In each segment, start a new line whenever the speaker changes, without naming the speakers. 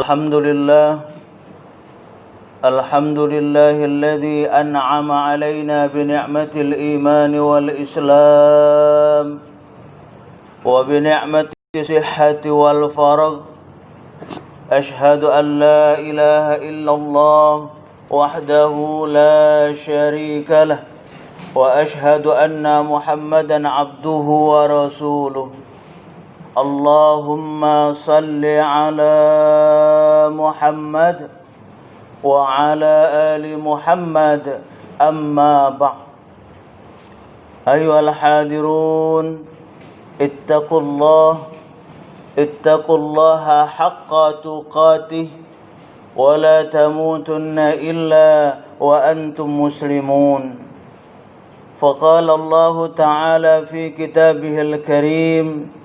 الحمد لله الذي أنعم علينا بنعمة الإيمان والإسلام وبنعمة الصحة والفرج. أشهد أن لا إله إلا الله وحده لا شريك له وأشهد أن محمدا عبده ورسوله. اللهم صل على محمد وعلى آل محمد. أما بعد، أيها الحاضرون، اتقوا الله حق تقاته ولا تموتن إلا وأنتم مسلمون. فقال الله تعالى في كتابه الكريم: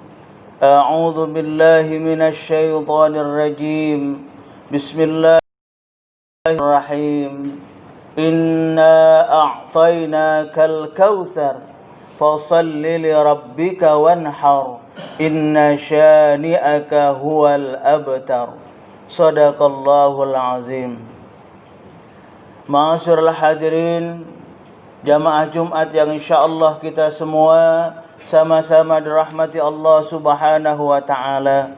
أعوذ بالله من الشيطان الرجيم. بسم الله الرحيم. إنا أعطيناك الكوثر فصل لربك وانحر إن شانئك هو الأبتر. صدق الله العظيم. Ma'asyiral hadirin, jamaah Jumat yang insyaallah kita semua sama-sama dirahmati Allah Subhanahu wa taala.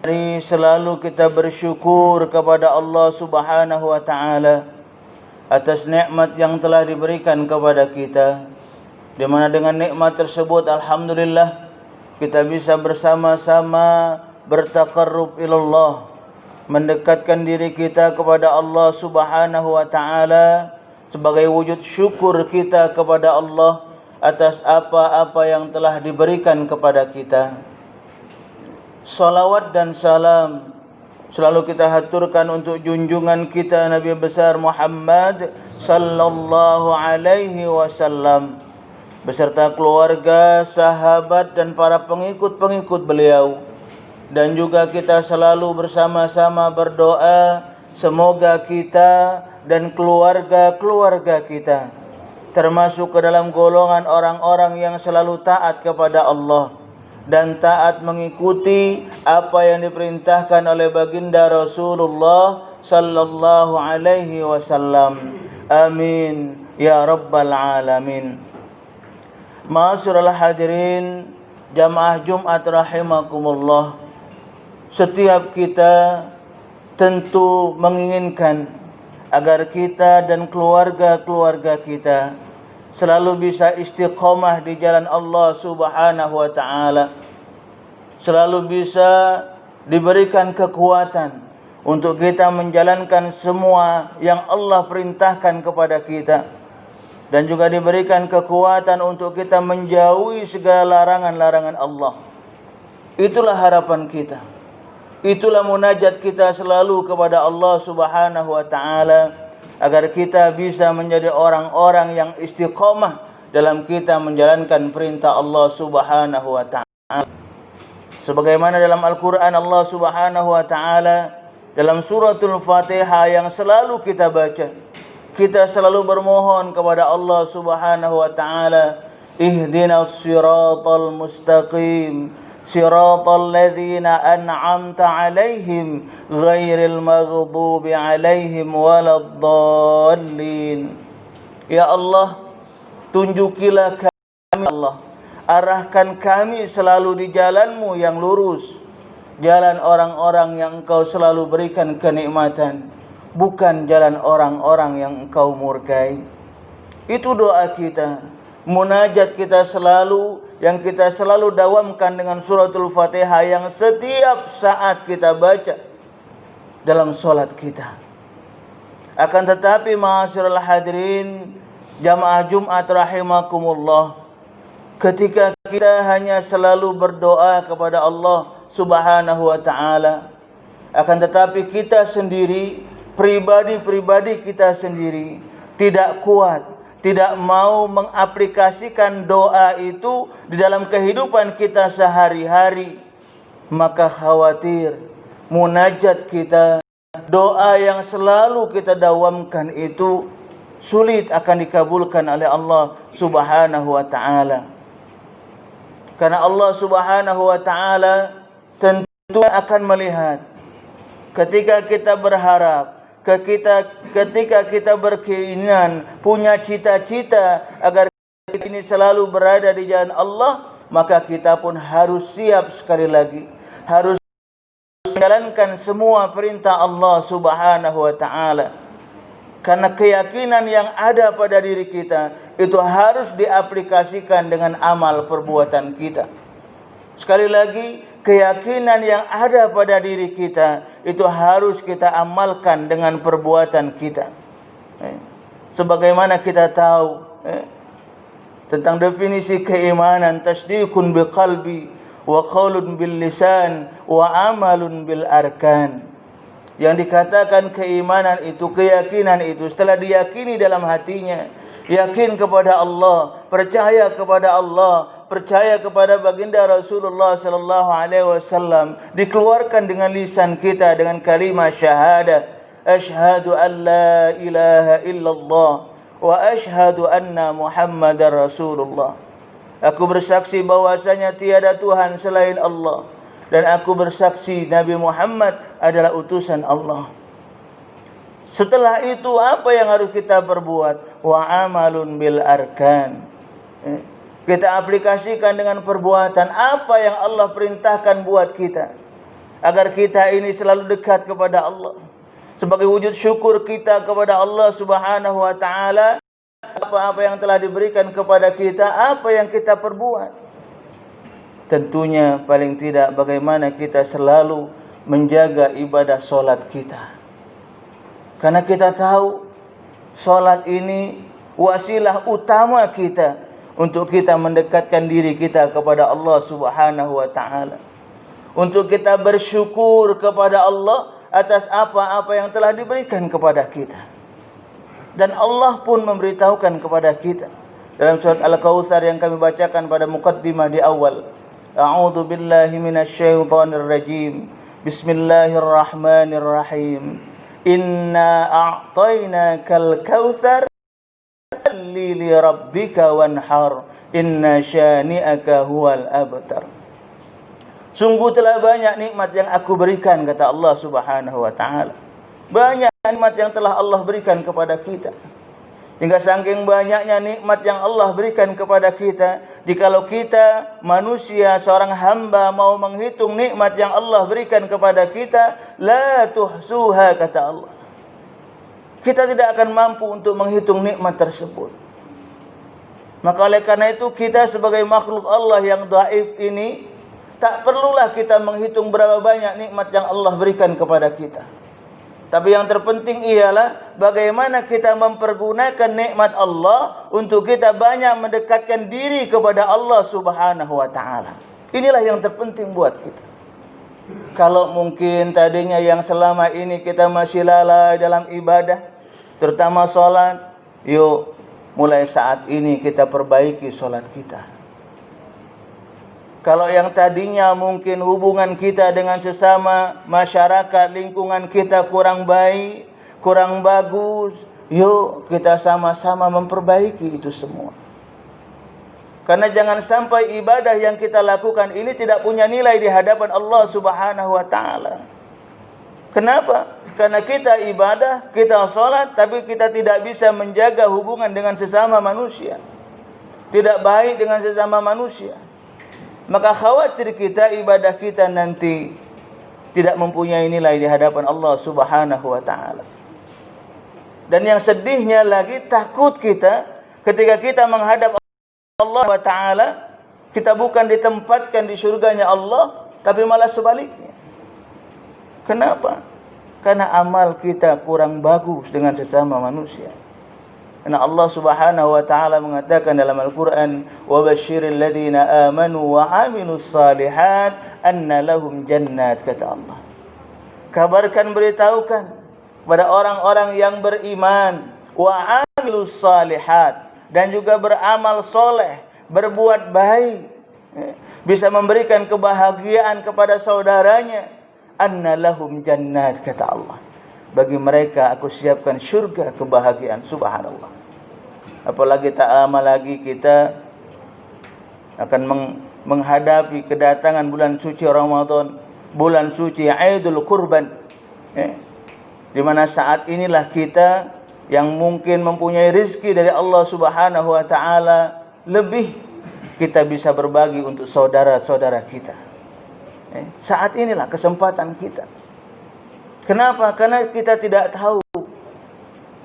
Mari selalu kita bersyukur kepada Allah Subhanahu wa taala atas nikmat yang telah diberikan kepada kita, di mana dengan nikmat tersebut alhamdulillah kita bisa bersama-sama bertaqarrub ilallah, mendekatkan diri kita kepada Allah Subhanahu wa taala sebagai wujud syukur kita kepada Allah atas apa-apa yang telah diberikan kepada kita. Salawat dan salam selalu kita haturkan untuk junjungan kita Nabi besar Muhammad sallallahu alaihi wasallam beserta keluarga, sahabat dan para pengikut-pengikut beliau. Dan juga kita selalu bersama-sama berdoa semoga kita dan keluarga-keluarga kita termasuk ke dalam golongan orang-orang yang selalu taat kepada Allah dan taat mengikuti apa yang diperintahkan oleh baginda Rasulullah sallallahu alaihi wasallam. Amin ya rabbal alamin. Ma'asyiral hadirin, jamaah Jumat rahimakumullah. Setiap kita tentu menginginkan agar kita dan keluarga-keluarga kita selalu bisa istiqomah di jalan Allah Subhanahu wa taala, selalu bisa diberikan kekuatan untuk kita menjalankan semua yang Allah perintahkan kepada kita, dan juga diberikan kekuatan untuk kita menjauhi segala larangan-larangan Allah. Itulah harapan kita, itulah munajat kita selalu kepada Allah Subhanahu wa taala, agar kita bisa menjadi orang-orang yang istiqomah dalam kita menjalankan perintah Allah Subhanahu wa taala. Sebagaimana dalam Al-Qur'an Allah Subhanahu wa taala dalam suratul Fatihah yang selalu kita baca, kita selalu bermohon kepada Allah Subhanahu wa taala, ihdinas siratal mustaqim siratal ladzina an'amta 'alaihim ghairil maghdubi 'alaihim waladdallin. Ya Allah, tunjukilah kami, Allah, arahkan kami selalu di jalan-Mu yang lurus, jalan orang-orang yang Engkau selalu berikan kenikmatan, bukan jalan orang-orang yang Engkau murkai. Itu doa kita, munajat kita selalu, yang kita selalu dawamkan dengan suratul Fatihah yang setiap saat kita baca dalam solat kita. Akan tetapi ma'asyiral hadirin, Jamaah Jumat rahimakumullah, ketika kita hanya selalu berdoa kepada Allah Subhanahu wa taala, akan tetapi kita sendiri, pribadi-pribadi kita sendiri tidak kuat, tidak mau mengaplikasikan doa itu di dalam kehidupan kita sehari-hari, maka khawatir munajat kita, doa yang selalu kita dawamkan itu sulit akan dikabulkan oleh Allah Subhanahu wa taala. Karena Allah Subhanahu wa taala tentu akan melihat ketika kita berharap, ketika kita berkeinginan, punya cita-cita agar kita ini selalu berada di jalan Allah, maka kita pun harus siap sekali lagi, harus menjalankan semua perintah Allah Subhanahu wa taala. Karena keyakinan yang ada pada diri kita itu harus diaplikasikan dengan amal perbuatan kita. Sekali lagi, keyakinan yang ada pada diri kita itu harus kita amalkan dengan perbuatan kita. Sebagaimana kita tahu tentang definisi keimanan, tasdiqun biqalbi wa qaulun bil lisan wa amalun bil arkan. Yang dikatakan keimanan itu, keyakinan itu, setelah diyakini dalam hatinya, yakin kepada Allah, percaya kepada Allah, percaya kepada baginda Rasulullah sallallahu alaihi wasallam, dikeluarkan dengan lisan kita dengan kalimat syahadah, asyhadu an la ilaha illallah wa asyhadu anna Muhammadar Rasulullah. Aku bersaksi bahwasanya tiada Tuhan selain Allah, dan aku bersaksi Nabi Muhammad adalah utusan Allah. Setelah itu apa yang harus kita perbuat? Wa amalun bil arkan. Kita aplikasikan dengan perbuatan apa yang Allah perintahkan buat kita, agar kita ini selalu dekat kepada Allah. Sebagai wujud syukur kita kepada Allah Subhanahu wa taala, apa-apa yang telah diberikan kepada kita, apa yang kita perbuat. Tentunya paling tidak bagaimana kita selalu menjaga ibadah solat kita. Karena kita tahu solat ini wasilah utama kita untuk kita mendekatkan diri kita kepada Allah Subhanahu wa taala. Untuk kita bersyukur kepada Allah atas apa-apa yang telah diberikan kepada kita. Dan Allah pun memberitahukan kepada kita dalam surat Al-Kautsar yang kami bacakan pada muqaddimah di awal. A'udzu billahi minasyaitonir rajim. Bismillahirrahmanirrahim. Inna a'tainakal kautsar li rabbika wanhar. Inna syani'aka huwal abtar. Sungguh telah banyak nikmat yang aku berikan, kata Allah Subhanahu wa taala. Banyak nikmat yang telah Allah berikan kepada kita. Hingga saking banyaknya nikmat yang Allah berikan kepada kita, jikalau kita manusia, seorang hamba mau menghitung nikmat yang Allah berikan kepada kita, la tuhsuha, kata Allah. Kita tidak akan mampu untuk menghitung nikmat tersebut. Maka oleh karena itu kita sebagai makhluk Allah yang dhaif ini, tak perlulah kita menghitung berapa banyak nikmat yang Allah berikan kepada kita. Tapi yang terpenting ialah bagaimana kita mempergunakan nikmat Allah untuk kita banyak mendekatkan diri kepada Allah Subhanahu wa taala. Inilah yang terpenting buat kita. Kalau mungkin tadinya yang selama ini kita masih lalai dalam ibadah, terutama solat, yuk mulai saat ini kita perbaiki solat kita. Kalau yang tadinya mungkin hubungan kita dengan sesama masyarakat, lingkungan kita kurang baik, kurang bagus, yuk kita sama-sama memperbaiki itu semua. Karena jangan sampai ibadah yang kita lakukan ini tidak punya nilai di hadapan Allah Subhanahu wa taala. Kenapa? Karena kita ibadah, kita sholat, tapi kita tidak bisa menjaga hubungan dengan sesama manusia. Tidak baik dengan sesama manusia. Maka khawatir kita ibadah kita nanti tidak mempunyai nilai di hadapan Allah Subhanahu wa taala. Dan yang sedihnya lagi, takut kita ketika kita menghadap Allah wa taala, kita bukan ditempatkan di surganya Allah, tapi malah sebaliknya. Kenapa? Karena amal kita kurang bagus dengan sesama manusia. Karena Allah Subhanahu wa taala mengatakan dalam Al-Qur'an, "Wa basyiril ladzina amanu wa 'amilus shalihat anna lahum jannat," kata Allah. Kabarkan, beritahukan kepada orang-orang yang beriman, wa 'amilus shalihat, dan juga beramal soleh, berbuat baik, bisa memberikan kebahagiaan kepada saudaranya. Anna lahum jannat, kata Allah. Bagi mereka aku siapkan syurga kebahagiaan. Subhanallah. Apalagi tak lama lagi kita akan menghadapi kedatangan bulan suci Ramadan, bulan suci Aidul Kurban, di mana saat inilah kita yang mungkin mempunyai rezeki dari Allah Subhanahu wa taala lebih, kita bisa berbagi untuk saudara-saudara kita. Saat inilah kesempatan kita. Kenapa? Karena kita tidak tahu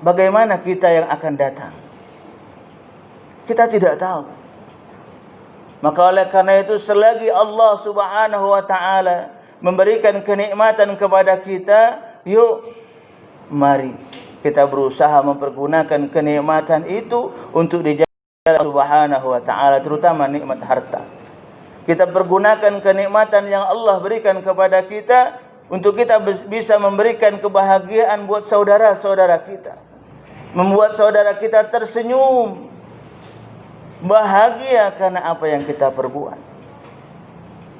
bagaimana kita yang akan datang. Kita tidak tahu. Maka oleh karena itu, selagi Allah Subhanahu wa taala memberikan kenikmatan kepada kita, yuk mari kita berusaha mempergunakan kenikmatan itu untuk dijaga Allah Subhanahu wa taala, terutama nikmat harta. Kita pergunakan kenikmatan yang Allah berikan kepada kita untuk kita bisa memberikan kebahagiaan buat saudara-saudara kita. Membuat saudara kita tersenyum, bahagia karena apa yang kita perbuat.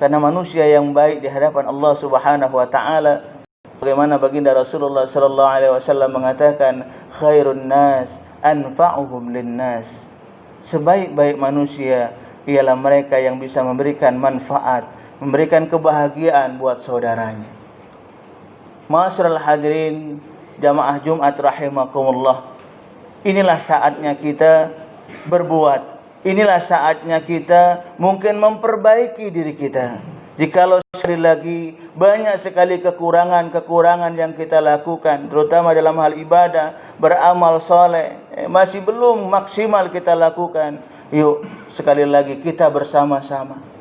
Karena manusia yang baik di hadapan Allah Subhanahu wa taala, bagaimana baginda Rasulullah sallallahu alaihi wasallam mengatakan, khairun nas anfa'uhum linnas. Sebaik-baik manusia ialah mereka yang bisa memberikan manfaat, memberikan kebahagiaan buat saudaranya. Ma'asyiral hadirin jamaah Jumat rahimakumullah. Inilah saatnya kita berbuat. Inilah saatnya kita mungkin memperbaiki diri kita. Jikalau sekali lagi banyak sekali kekurangan-kekurangan yang kita lakukan, terutama dalam hal ibadah, beramal soleh, masih belum maksimal kita lakukan, yuk sekali lagi kita bersama-sama.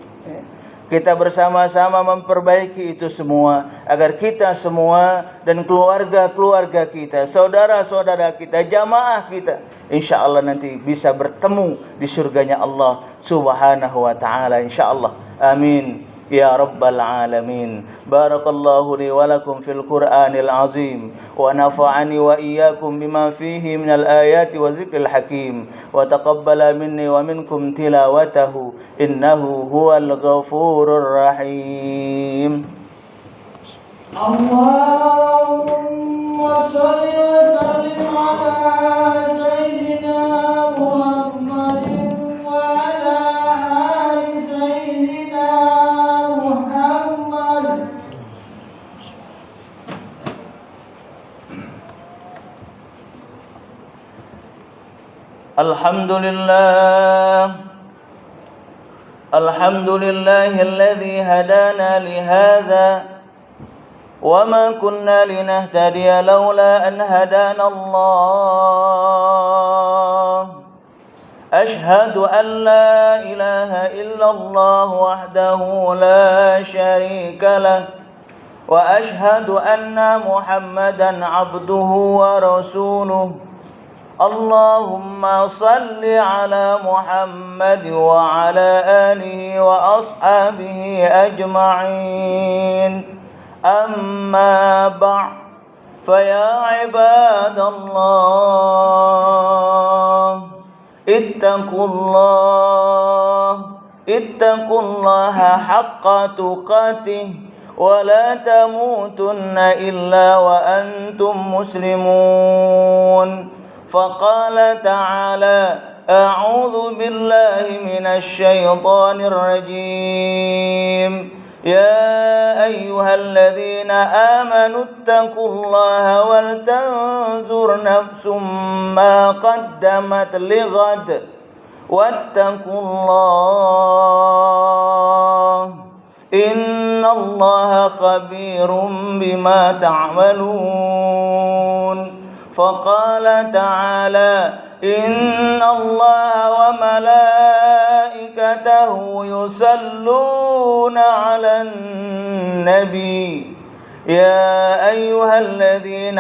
Kita bersama-sama memperbaiki itu semua, agar kita semua dan keluarga-keluarga kita, saudara-saudara kita, jamaah kita, insyaAllah nanti bisa bertemu di surganya Allah Subhanahu wa ta'ala, insyaAllah. Amin ya rabbal alamin. Barakallahu li wa lakum fil Qur'anil azim, wa nafa'ani wa iyyakum bima fihi minal ayati wa zikril hakim, wa taqabbala minni wa minkum tilawatahu innahu huwal ghafurur rahim.
Allahumma shalli wa sallim ala sayyidina Muhammadin wa ala ali sayyidina Muhammad.
Alhamdulillahilladzi hadana lihadza wa ma kunna linahtadiya laula an hadana Allah. Ashhadu an la ilaha illallah wahdahu la syarika lah, wa ashhadu anna Muhammadan abduhu wa rasuluh. Allahumma salli ala Muhammad wa ala alihi wa ashabihi ajma'in. Amma ba'd, faya ibadallah, ittaqullaha haqqa tuqatih, wa la tamutunna illa wa antum muslimun. Faqala ta'ala, a'udzu billahi minasy syaithanir rajim. Ya ayyuhalladzina amanu ittaqullaha wal tanzur nafsum ma qaddamat lighad wattaqullah innallaha khabirum bima ta'malun. Faqala ta'ala, innallaha wa malaikatahu yusalluna 'alan nabi يا أيها الذين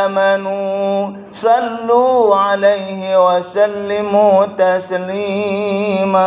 آمنوا صلوا عليه وسلموا تسليما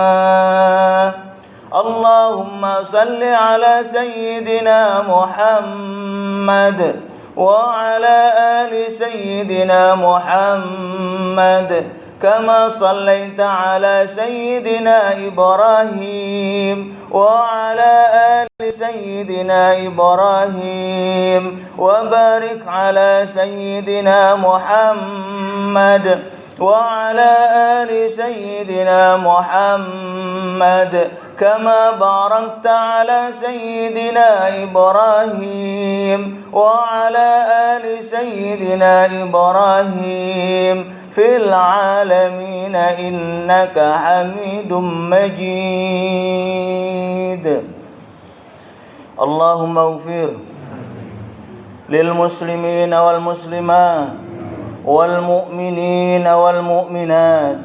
اللهم صل على سيدنا محمد وعلى آل سيدنا محمد كما صليت على سيدنا إبراهيم وعلى آل سيدنا إبراهيم وبارك على سيدنا محمد وعلى آل سيدنا محمد كما باركت على سيدنا إبراهيم وعلى آل سيدنا إبراهيم في العالمين إنك حميد مجيد اللهم اغفر للمسلمين والمسلمات والمؤمنين والمؤمنات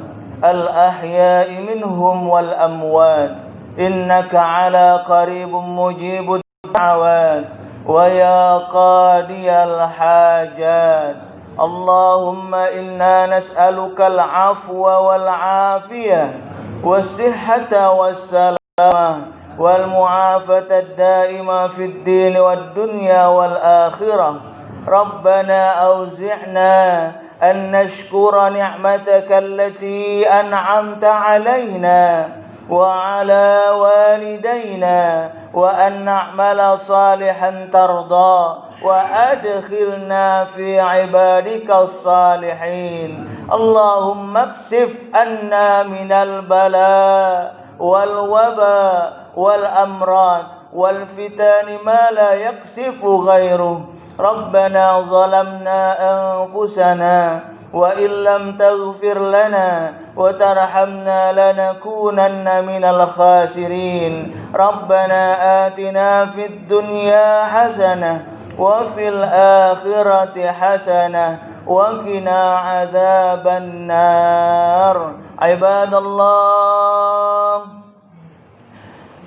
الأحياء منهم والأموات إنك على قريب مجيب الدعوات ويا قاضي الحاجات اللهم إنا نسألك العفو والعافية والصحة والسلامة والمعافاة الدائمة في الدين والدنيا والآخرة ربنا أوزعنا أن نشكر نعمتك التي أنعمت علينا وعلى والدينا وأن نعمل صالحا ترضى وأدخلنا في عبادك الصالحين اللهم اكشف عنا من البلاء والوباء والأمراض والفتن ما لا يكشف غيره ربنا ظلمنا أنفسنا وإن لم تغفر لنا وترحمنا لنكونن من الخاسرين ربنا آتنا في الدنيا حسنة وفي الآخرة حسنة وقنا عذاب النار عباد الله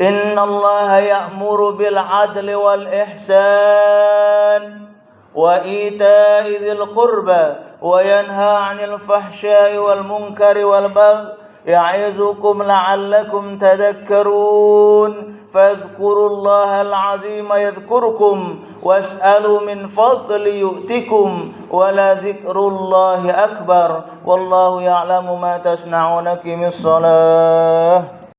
إن الله يأمر بالعدل والإحسان وإيتاء ذي القربى وينهى عن الفحشاء والمنكر والبغي يعظكم لعلكم تذكرون فاذكروا الله العظيم يذكركم واسألوا من فضل يؤتكم ولذكر الله أكبر والله يعلم ما تصنعون. قم الصلاة.